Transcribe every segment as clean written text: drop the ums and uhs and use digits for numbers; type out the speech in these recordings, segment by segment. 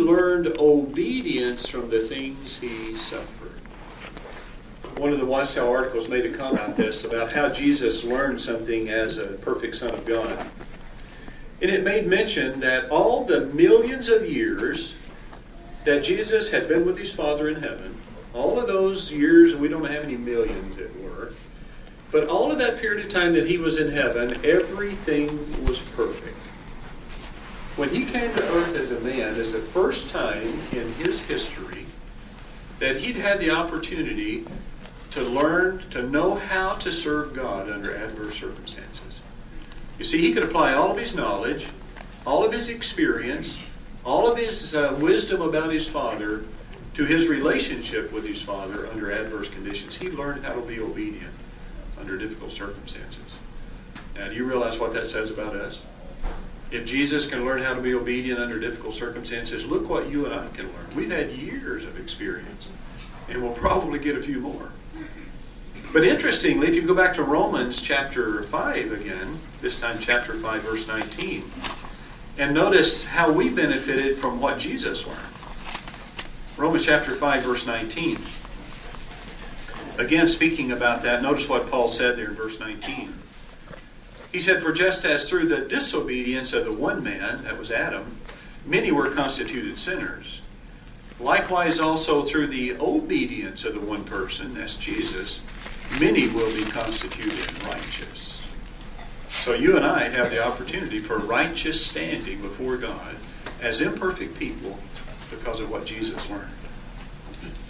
learned obedience from the things he suffered. One of the Watchtower articles made a comment about this, about how Jesus learned something as a perfect Son of God. And it made mention that all the millions of years that Jesus had been with his Father in heaven, all of those years, we don't know how many millions it were, but all of that period of time that he was in heaven, everything was perfect. When he came to earth as a man, it's the first time in his history that he'd had the opportunity to learn, to know how to serve God under adverse circumstances. You see, he could apply all of his knowledge, all of his experience, all of his wisdom about his Father to his relationship with his Father under adverse conditions. He learned how to be obedient under difficult circumstances. Now, do you realize what that says about us? If Jesus can learn how to be obedient under difficult circumstances, look what you and I can learn. We've had years of experience, and we'll probably get a few more. But interestingly, if you go back to Romans chapter 5 again, this time chapter 5, verse 19, and notice how we benefited from what Jesus learned. Romans chapter 5, verse 19. Again, speaking about that, notice what Paul said there in verse 19. He said, "For just as through the disobedience of the one man, that was Adam, many were constituted sinners, likewise also through the obedience of the one person, that's Jesus, many will be constituted righteous." So you and I have the opportunity for righteous standing before God as imperfect people because of what Jesus learned.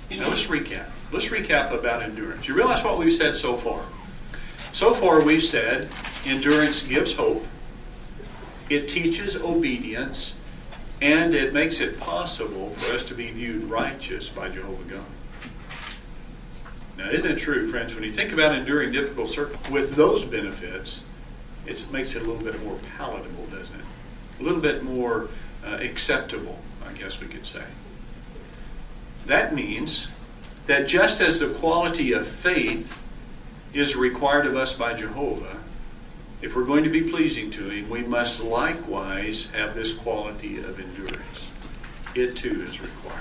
Now let's recap. Let's recap about endurance. You realize what we've said so far? So far we've said endurance gives hope, it teaches obedience, and it makes it possible for us to be viewed righteous by Jehovah God. Now, isn't it true, friends, when you think about enduring difficult circumstances with those benefits, it makes it a little bit more palatable, doesn't it? A little bit more acceptable, I guess we could say. That means that just as the quality of faith is required of us by Jehovah, if we're going to be pleasing to Him, we must likewise have this quality of endurance. It too is required.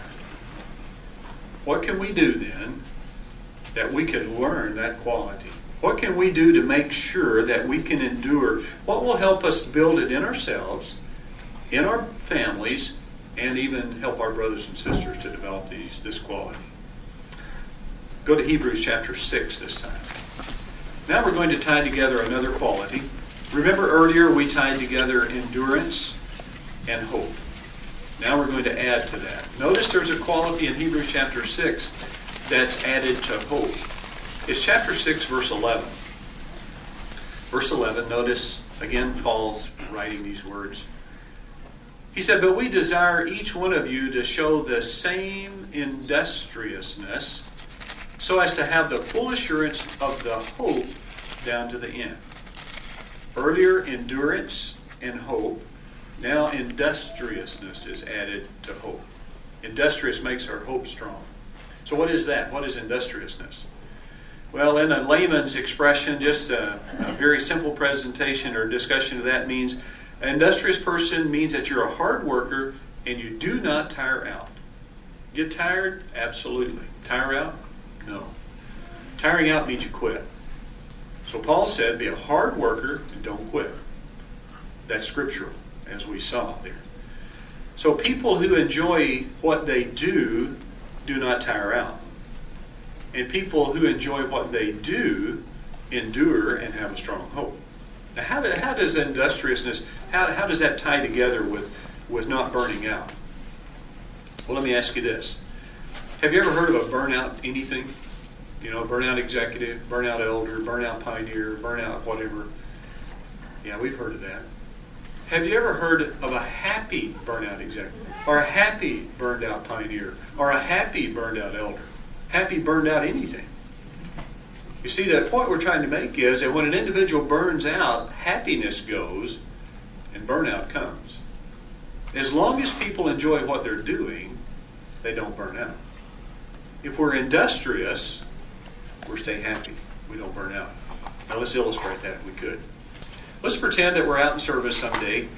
What can we do then that we can learn that quality? What can we do to make sure that we can endure? What will help us build it in ourselves, in our families, and even help our brothers and sisters to develop this quality? Go to Hebrews chapter 6 this time. Now we're going to tie together another quality. Remember earlier we tied together endurance and hope. Now we're going to add to that. Notice there's a quality in Hebrews chapter 6 that's added to hope. It's chapter 6, verse 11. Verse 11, notice again Paul's writing these words. He said, "But we desire each one of you to show the same industriousness so as to have the full assurance of the hope down to the end." Earlier, endurance and hope. Now, industriousness is added to hope. Industrious makes our hope strong. So what is that? What is industriousness? Well, in a layman's expression, just a very simple presentation or discussion of that means an industrious person means that you're a hard worker and you do not tire out. Get tired? Absolutely. Tire out? No. Tiring out means you quit. So Paul said, be a hard worker and don't quit. That's scriptural, as we saw there. So people who enjoy what they do not tire out. And people who enjoy what they do endure and have a strong hope. Now how does industriousness, how does that tie together with not burning out? Well, let me ask you this. Have you ever heard of a burnout anything? You know, burnout executive, burnout elder, burnout pioneer, burnout whatever. Yeah, we've heard of that. Have you ever heard of a happy burnout executive? Or a happy burned out pioneer? Or a happy burned out elder? Happy burned out anything? You see, the point we're trying to make is that when an individual burns out, happiness goes and burnout comes. As long as people enjoy what they're doing, they don't burn out. If we're industrious, we're staying happy. We don't burn out. Now let's illustrate that if we could. Let's pretend that we're out in service someday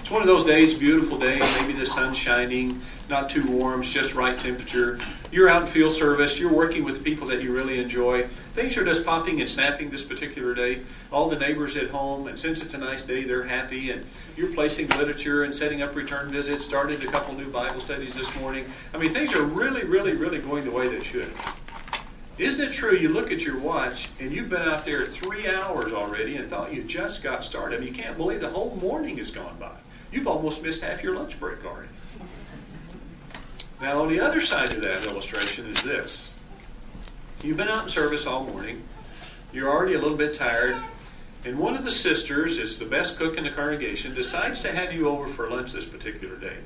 It's one of those days, beautiful day, maybe the sun's shining, not too warm, it's just right temperature. You're out in field service, you're working with people that you really enjoy. Things are just popping and snapping this particular day. All the neighbors at home, and since it's a nice day, they're happy, and you're placing literature and setting up return visits, started a couple new Bible studies this morning. I mean, things are really, really, really going the way they should. Isn't it true you look at your watch and you've been out there 3 hours already and thought you just got started? I mean, you can't believe the whole morning has gone by. You've almost missed half your lunch break already. Now, on the other side of that illustration is this. You've been out in service all morning. You're already a little bit tired. And one of the sisters, is the best cook in the congregation, decides to have you over for lunch this particular day.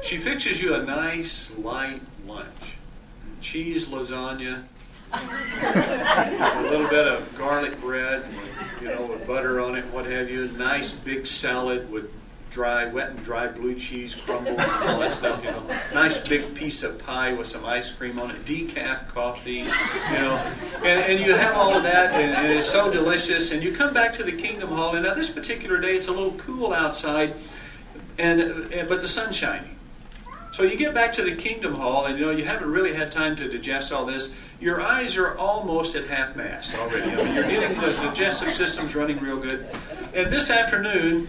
She fixes you a nice, light lunch. Cheese lasagna, a little bit of garlic bread, with butter on it, what have you. Nice big salad with wet and dry blue cheese crumbled and all that stuff, Nice big piece of pie with some ice cream on it, decaf coffee, And you have all of that, and it's so delicious. And you come back to the Kingdom Hall, and now this particular day it's a little cool outside, but the sun's shining. So you get back to the Kingdom Hall, and you haven't really had time to digest all this. Your eyes are almost at half-mast already. I mean, you're getting the digestive system's running real good. And this afternoon,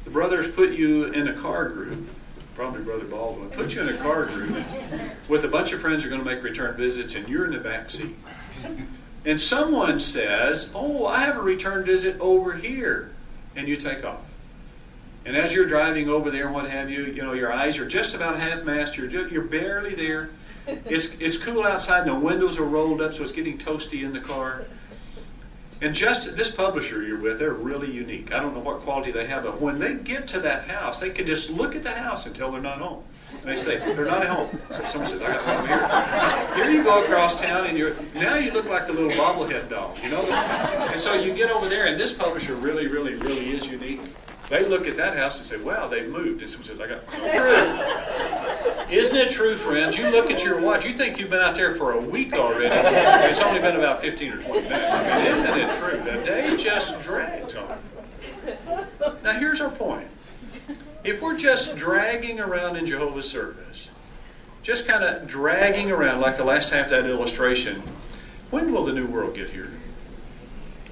the brothers put you in a car group, probably Brother Baldwin, put you in a car group with a bunch of friends who are going to make return visits, and you're in the back seat. And someone says, "Oh, I have a return visit over here," and you take off. And as you're driving over there and what have you, your eyes are just about half-mast. You're barely there. It's cool outside, and the windows are rolled up, so it's getting toasty in the car. And just this publisher you're with, they're really unique. I don't know what quality they have, but when they get to that house, they can just look at the house and tell they're not home. And they say, "They're not at home." So someone says, "I got one over here." Here you go across town, and now you look like the little bobblehead doll, And so you get over there, and this publisher really, really, really is unique. They look at that house and say, "Wow, they've moved." And someone says, "I got true." Isn't it true, friends? You look at your watch, you think you've been out there for a week already. It's only been about 15 or 20 minutes. I mean, isn't it true? The day just drags on. Now, here's our point. If we're just dragging around in Jehovah's service, just kind of dragging around like the last half of that illustration, when will the new world get here?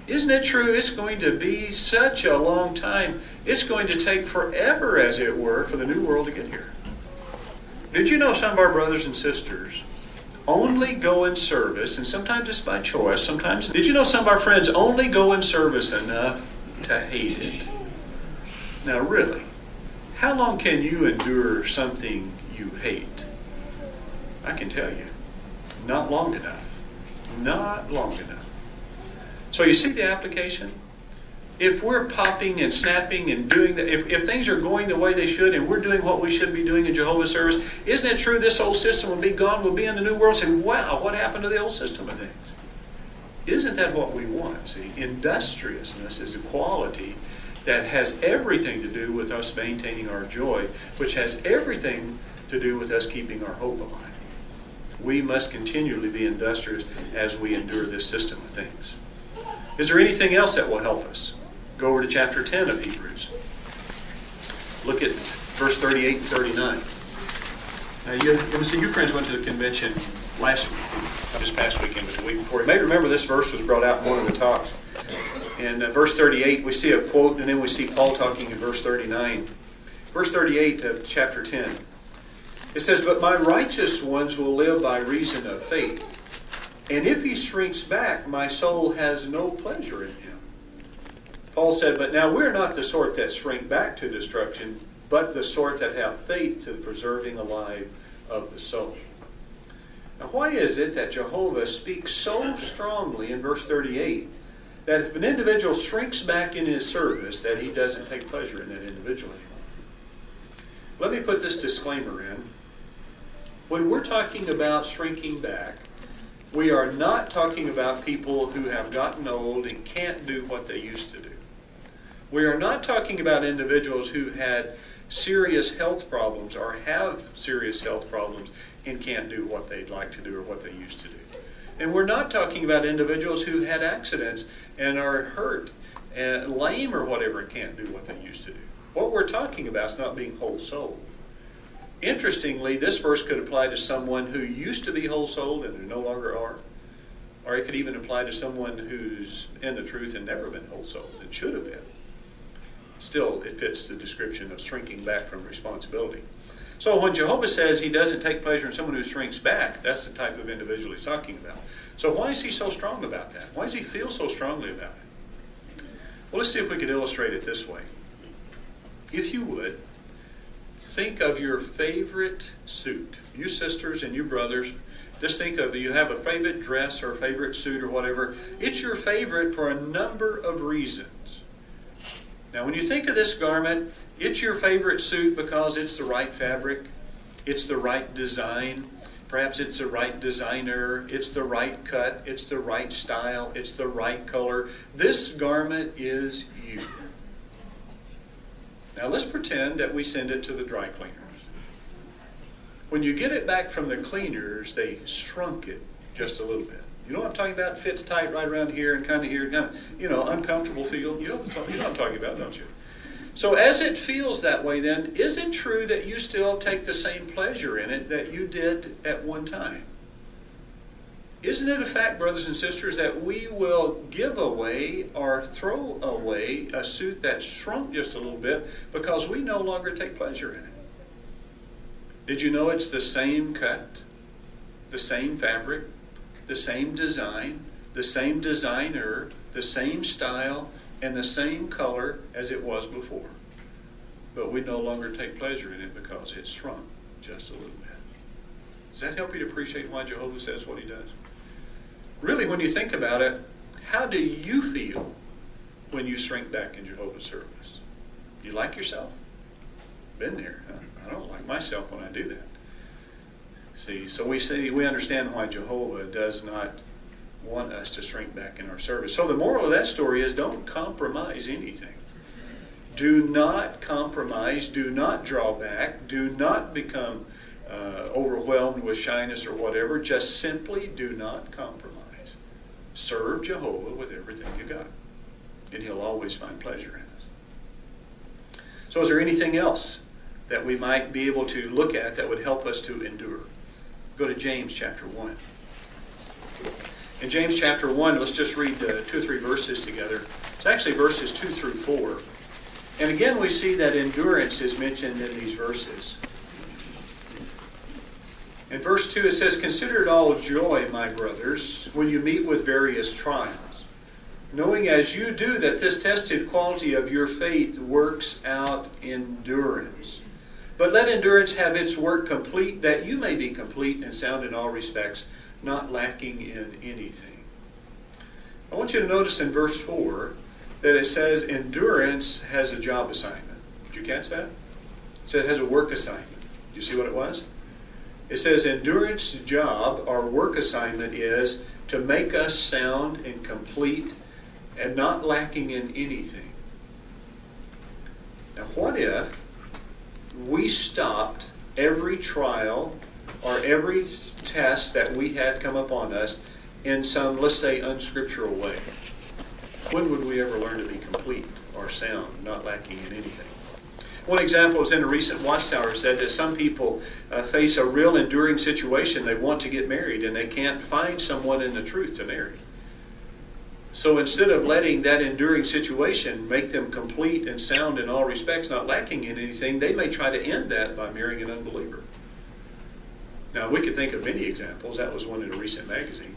Isn't it true? It's going to be such a long time. It's going to take forever, as it were, for the new world to get here. Did you know some of our brothers and sisters only go in service, and sometimes it's by choice, sometimes... Did you know some of our friends only go in service enough to hate it? Now, really, how long can you endure something you hate? I can tell you, not long enough. Not long enough. So you see the application? If we're popping and snapping and doing that, if things are going the way they should and we're doing what we should be doing in Jehovah's service, isn't it true this old system will be gone, we'll be in the new world, and say, "Wow, what happened to the old system of things?" Isn't that what we want? See, industriousness is a quality that has everything to do with us maintaining our joy, which has everything to do with us keeping our hope alive. We must continually be industrious as we endure this system of things. Is there anything else that will help us? Go over to chapter 10 of Hebrews. Look at verse 38 and 39. Now, you friends went to the convention last week, this past weekend, but the week before. You may remember this verse was brought out in one of the talks. In verse 38, we see a quote, and then we see Paul talking in verse 39. Verse 38 of chapter 10. It says, "But my righteous ones will live by reason of faith. And if he shrinks back, my soul has no pleasure in him." Paul said, "But now we're not the sort that shrink back to destruction, but the sort that have faith to the preserving alive of the soul." Now, why is it that Jehovah speaks so strongly in verse 38 that if an individual shrinks back in his service, that he doesn't take pleasure in that individual anymore? Let me put this disclaimer in. When we're talking about shrinking back, we are not talking about people who have gotten old and can't do what they used to do. We are not talking about individuals who had serious health problems or have serious health problems and can't do what they'd like to do or what they used to do. And we're not talking about individuals who had accidents and are hurt and lame or whatever and can't do what they used to do. What we're talking about is not being whole-souled. Interestingly, this verse could apply to someone who used to be whole-souled and who no longer are. Or it could even apply to someone who's in the truth and never been whole-souled and should have been. Still, it fits the description of shrinking back from responsibility. So when Jehovah says he doesn't take pleasure in someone who shrinks back, that's the type of individual he's talking about. So why is he so strong about that? Why does he feel so strongly about it? Well, let's see if we could illustrate it this way. If you would, think of your favorite suit. You sisters and you brothers, just think of, you have a favorite dress or a favorite suit or whatever. It's your favorite for a number of reasons. Now, when you think of this garment, it's your favorite suit because it's the right fabric, it's the right design, perhaps it's the right designer, it's the right cut, it's the right style, it's the right color. This garment is you. Now, let's pretend that we send it to the dry cleaners. When you get it back from the cleaners, they shrunk it just a little bit. You know what I'm talking about? It fits tight right around here and kind of here, kind of, uncomfortable feel. You know what I'm talking about, don't you? So as it feels that way then, is it true that you still take the same pleasure in it that you did at one time? Isn't it a fact, brothers and sisters, that we will give away or throw away a suit that's shrunk just a little bit because we no longer take pleasure in it? Did you know it's the same cut, the same fabric, the same design, the same designer, the same style, and the same color as it was before? But we no longer take pleasure in it because it's shrunk just a little bit. Does that help you to appreciate why Jehovah says what he does? Really, when you think about it, how do you feel when you shrink back in Jehovah's service? You like yourself? Been there, huh? I don't like myself when I do that. See, so we understand why Jehovah does not want us to shrink back in our service. So the moral of that story is, don't compromise anything. Do not compromise. Do not draw back. Do not become overwhelmed with shyness or whatever. Just simply do not compromise. Serve Jehovah with everything you got, and he'll always find pleasure in us. So is there anything else that we might be able to look at that would help us to endure? Go to James chapter 1. In James chapter 1, let's just read 2 or 3 verses together. It's actually verses 2 through 4. And again, we see that endurance is mentioned in these verses. In verse 2, it says, "Consider it all joy, my brothers, when you meet with various trials, knowing as you do that this tested quality of your faith works out endurance. But let endurance have its work complete, that you may be complete and sound in all respects, not lacking in anything." I want you to notice in verse 4 that it says endurance has a job assignment. Did you catch that? It says it has a work assignment. Do you see what it was? It says endurance job, our work assignment, is to make us sound and complete and not lacking in anything. Now, what if we stopped every trial or every test that we had come upon us in some, let's say, unscriptural way? When would we ever learn to be complete or sound, not lacking in anything? One example is in a recent Watchtower said that some people face a real enduring situation. They want to get married and they can't find someone in the truth to marry. So instead of letting that enduring situation make them complete and sound in all respects, not lacking in anything, they may try to end that by marrying an unbeliever. Now, we could think of many examples. That was one in a recent magazine.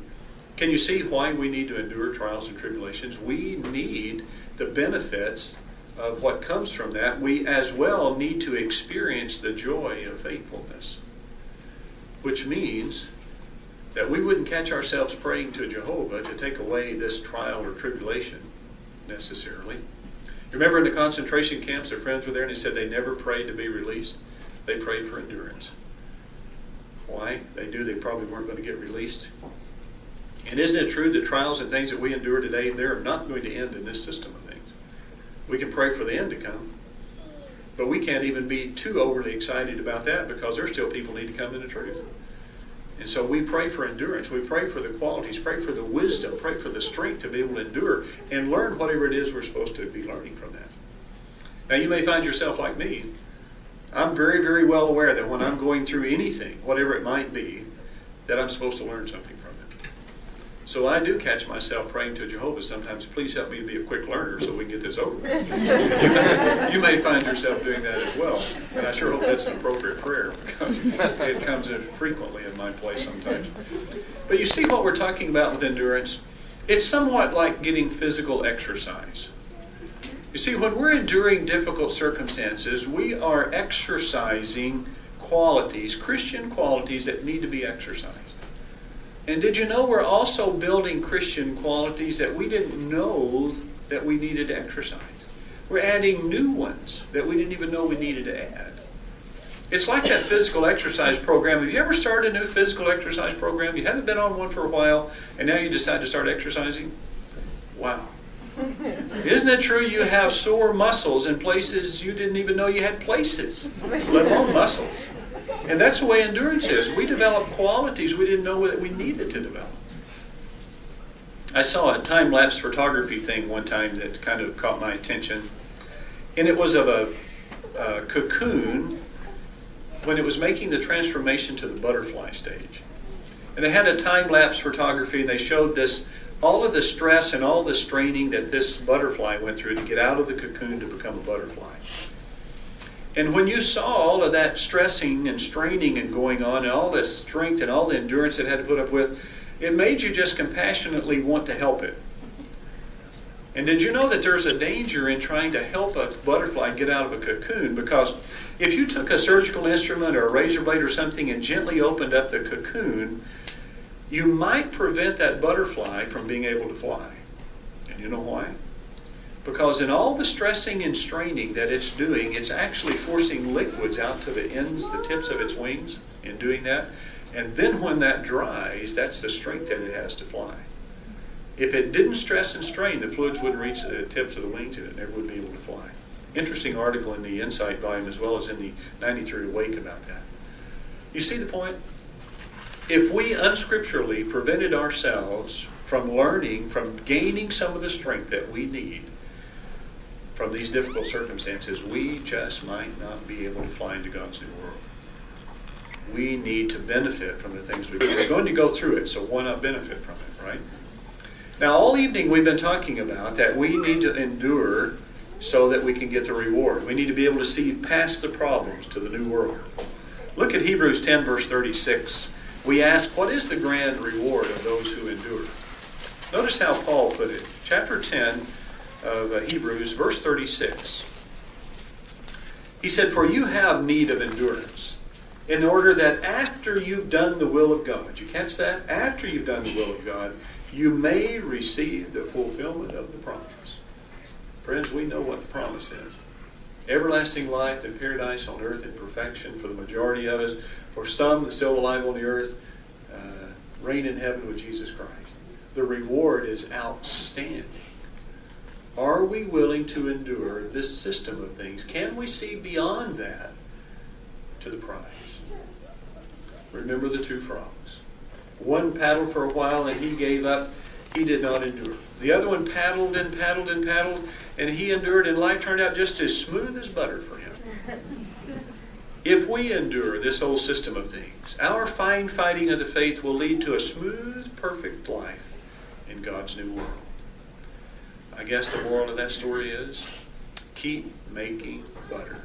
Can you see why we need to endure trials and tribulations? We need the benefits of what comes from that. We as well need to experience the joy of faithfulness, which means that we wouldn't catch ourselves praying to Jehovah to take away this trial or tribulation necessarily. You remember in the concentration camps, their friends were there and they said they never prayed to be released. They prayed for endurance. Why? They knew they probably weren't going to get released. And isn't it true that trials and things that we endure today, they're not going to end in this system of things? We can pray for the end to come, but we can't even be too overly excited about that because there's still people who need to come into truth. And so we pray for endurance. We pray for the qualities, pray for the wisdom, pray for the strength to be able to endure and learn whatever it is we're supposed to be learning from that. Now, you may find yourself like me. I'm very, very well aware that when I'm going through anything, whatever it might be, that I'm supposed to learn something from it. So I do catch myself praying to Jehovah sometimes, please help me to be a quick learner so we can get this over with. You may find yourself doing that as well. And I sure hope that's an appropriate prayer, because it comes in frequently in my place sometimes. But you see what we're talking about with endurance? It's somewhat like getting physical exercise. You see, when we're enduring difficult circumstances, we are exercising qualities, Christian qualities that need to be exercised. And did you know we're also building Christian qualities that we didn't know that we needed to exercise? We're adding new ones that we didn't even know we needed to add. It's like that physical exercise program. Have you ever started a new physical exercise program? You haven't been on one for a while, and now you decide to start exercising? Wow. Isn't it true you have sore muscles in places you didn't even know you had places, let alone muscles? And that's the way endurance is. We develop qualities we didn't know that we needed to develop. I saw a time-lapse photography thing one time that kind of caught my attention. And it was of a cocoon when it was making the transformation to the butterfly stage. And they had a time-lapse photography, and they showed this, all of the stress and all the straining that this butterfly went through to get out of the cocoon to become a butterfly. And when you saw all of that stressing and straining and going on, and all the strength and all the endurance it had to put up with, it made you just compassionately want to help it. And did you know that there's a danger in trying to help a butterfly get out of a cocoon? Because if you took a surgical instrument or a razor blade or something and gently opened up the cocoon, you might prevent that butterfly from being able to fly. And you know why? Because in all the stressing and straining that it's doing, it's actually forcing liquids out to the ends, the tips of its wings in doing that. And then when that dries, that's the strength that it has to fly. If it didn't stress and strain, the fluids wouldn't reach the tips of the wings and it never would be able to fly. Interesting article in the Insight volume as well as in the 93 Awake about that. You see the point? If we unscripturally prevented ourselves from learning, from gaining some of the strength that we need from these difficult circumstances, we just might not be able to fly into God's new world. We need to benefit from the things we do. We're going to go through it, so why not benefit from it, right? Now, all evening we've been talking about that we need to endure so that we can get the reward. We need to be able to see past the problems to the new world. Look at Hebrews 10, verse 36. We ask, what is the grand reward of those who endure? Notice how Paul put it. Chapter 10 of Hebrews, verse 36. He said, for you have need of endurance, in order that after you've done the will of God, you catch that? After you've done the will of God, you may receive the fulfillment of the promise. Friends, we know what the promise is. Everlasting life and paradise on earth in perfection for the majority of us. For some still alive on the earth, reign in heaven with Jesus Christ. The reward is outstanding. Are we willing to endure this system of things? Can we see beyond that to the prize? Remember the two frogs. One paddled for a while and he gave up. He did not endure. The other one paddled and paddled and paddled, and he endured, and life turned out just as smooth as butter for him. If we endure this whole system of things, our fine fighting of the faith will lead to a smooth, perfect life in God's new world. I guess the moral of that story is, keep making butter.